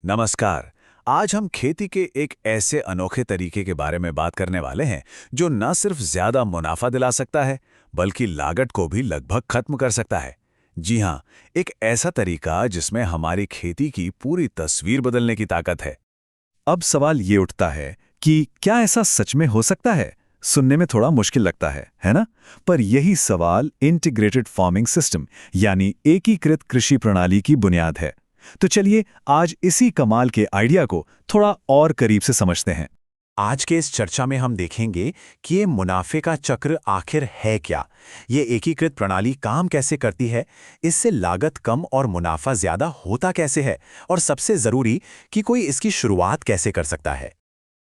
नमस्कार। आज हम खेती के एक ऐसे अनोखे तरीके के बारे में बात करने वाले हैं जो न सिर्फ ज्यादा मुनाफा दिला सकता है बल्कि लागत को भी लगभग खत्म कर सकता है। जी हाँ, एक ऐसा तरीका जिसमें हमारी खेती की पूरी तस्वीर बदलने की ताकत है। अब सवाल ये उठता है कि क्या ऐसा सच में हो सकता है? सुनने में थोड़ा मुश्किल लगता है ना? पर यही सवाल इंटीग्रेटेड फार्मिंग सिस्टम यानी एकीकृत कृषि प्रणाली की बुनियाद है। तो चलिए आज इसी कमाल के आइडिया को थोड़ा और करीब से समझते हैं। आज के इस चर्चा में हम देखेंगे कि ये मुनाफे का चक्र आखिर है क्या, ये एकीकृत प्रणाली काम कैसे करती है, इससे लागत कम और मुनाफा ज्यादा होता कैसे है, और सबसे जरूरी कि कोई इसकी शुरुआत कैसे कर सकता है।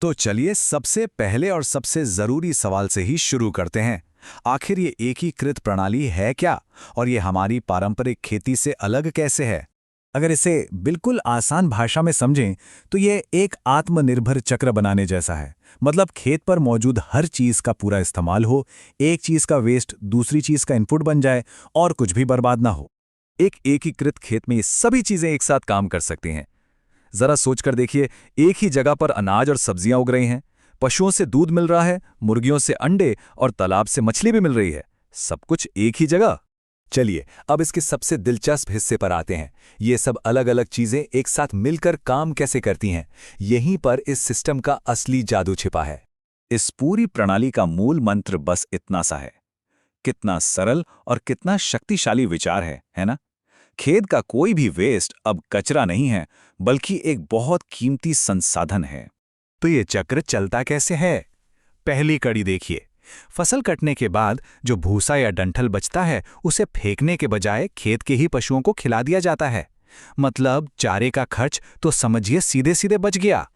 तो चलिए सबसे पहले और सबसे जरूरी सवाल से ही शुरू करते हैं। आखिर ये एकीकृत प्रणाली है क्या और ये हमारी पारंपरिक खेती से अलग कैसे है? अगर इसे बिल्कुल आसान भाषा में समझें तो ये एक आत्मनिर्भर चक्र बनाने जैसा है। मतलब खेत पर मौजूद हर चीज का पूरा इस्तेमाल हो, एक चीज का वेस्ट दूसरी चीज का इनपुट बन जाए और कुछ भी बर्बाद ना हो। एक एकीकृत खेत में ये सभी चीजें एक साथ काम कर सकती हैं। जरा सोचकर देखिए, एक ही जगह पर अनाज और सब्जियां उग रही हैं, पशुओं से दूध मिल रहा है, मुर्गियों से अंडे और तालाब से मछली भी मिल रही है, सब कुछ एक ही जगह। चलिए अब इसके सबसे दिलचस्प हिस्से पर आते हैं। ये सब अलग अलग चीजें एक साथ मिलकर काम कैसे करती हैं। यहीं पर इस सिस्टम का असली जादू छिपा है। इस पूरी प्रणाली का मूल मंत्र बस इतना सा है। कितना सरल और कितना शक्तिशाली विचार है ना? खेत का कोई भी वेस्ट अब कचरा नहीं है बल्कि एक बहुत कीमती संसाधन है। तो ये चक्र चलता कैसे है? पहली कड़ी देखिए। फसल कटने के बाद जो भूसा या डंठल बचता है उसे फेंकने के बजाय खेत के ही पशुओं को खिला दिया जाता है। मतलब चारे का खर्च तो समझिए सीधे सीधे बच गया।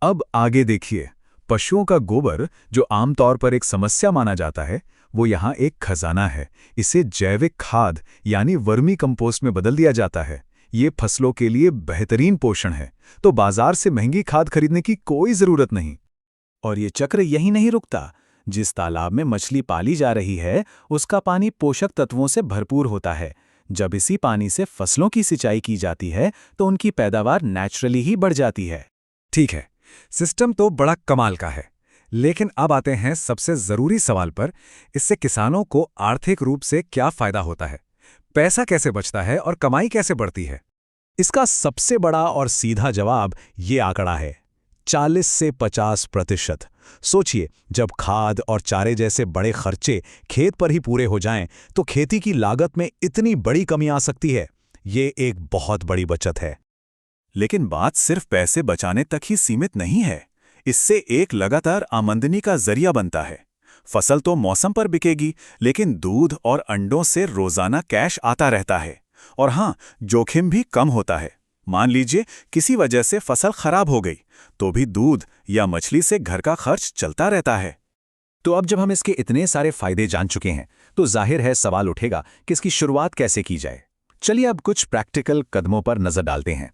अब आगे देखिए, पशुओं का गोबर जो आमतौर पर एक समस्या माना जाता है, वो यहाँ एक खजाना है। इसे जैविक खाद यानी वर्मी कंपोस्ट में बदल दिया जाता है। ये फसलों के लिए बेहतरीन पोषण है, तो बाजार से महंगी खाद खरीदने की कोई जरूरत नहीं। और ये चक्र यही नहीं रुकता। जिस तालाब में मछली पाली जा रही है उसका पानी पोषक तत्वों से भरपूर होता है। जब इसी पानी से फसलों की सिंचाई की जाती है तो उनकी पैदावार नेचुरली ही बढ़ जाती है। ठीक है, सिस्टम तो बड़ा कमाल का है, लेकिन अब आते हैं सबसे जरूरी सवाल पर। इससे किसानों को आर्थिक रूप से क्या फायदा होता है? पैसा कैसे बचता है और कमाई कैसे बढ़ती है? इसका सबसे बड़ा और सीधा जवाब ये आंकड़ा है, 40 से 50%। सोचिए, जब खाद और चारे जैसे बड़े खर्चे खेत पर ही पूरे हो जाएं, तो खेती की लागत में इतनी बड़ी कमी आ सकती है। ये एक बहुत बड़ी बचत है। लेकिन बात सिर्फ पैसे बचाने तक ही सीमित नहीं है। इससे एक लगातार आमदनी का जरिया बनता है। फसल तो मौसम पर बिकेगी, लेकिन दूध और अंडों से रोजाना कैश आता रहता है। और हाँ, जोखिम भी कम होता है। मान लीजिए किसी वजह से फसल खराब हो गई, तो भी दूध या मछली से घर का खर्च चलता रहता है। तो अब जब हम इसके इतने सारे फायदे जान चुके हैं, तो जाहिर है सवाल उठेगा कि इसकी शुरुआत कैसे की जाए। चलिए अब कुछ प्रैक्टिकल कदमों पर नजर डालते हैं।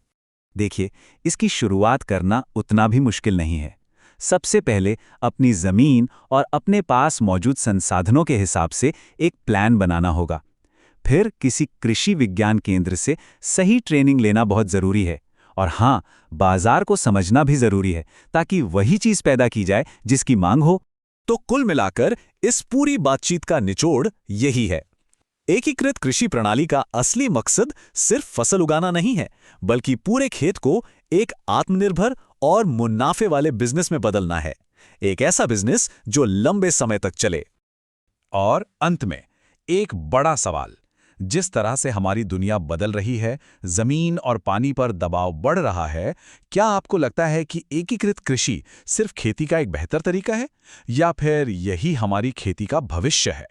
देखिए, इसकी शुरुआत करना उतना भी मुश्किल नहीं है। सबसे पहले अपनी जमीन और अपने पास मौजूद संसाधनों के हिसाब से एक प्लान बनाना होगा। फिर किसी कृषि विज्ञान केंद्र से सही ट्रेनिंग लेना बहुत जरूरी है। और हाँ, बाजार को समझना भी जरूरी है, ताकि वही चीज पैदा की जाए जिसकी मांग हो। तो कुल मिलाकर इस पूरी बातचीत का निचोड़ यही है। एकीकृत कृषि प्रणाली का असली मकसद सिर्फ फसल उगाना नहीं है, बल्कि पूरे खेत को एक आत्मनिर्भर और मुनाफे वाले बिजनेस में बदलना है। एक ऐसा बिजनेस जो लंबे समय तक चले। और अंत में एक बड़ा सवाल, जिस तरह से हमारी दुनिया बदल रही है, जमीन और पानी पर दबाव बढ़ रहा है, क्या आपको लगता है कि एकीकृत कृषि सिर्फ खेती का एक बेहतर तरीका है, या फिर यही हमारी खेती का भविष्य है?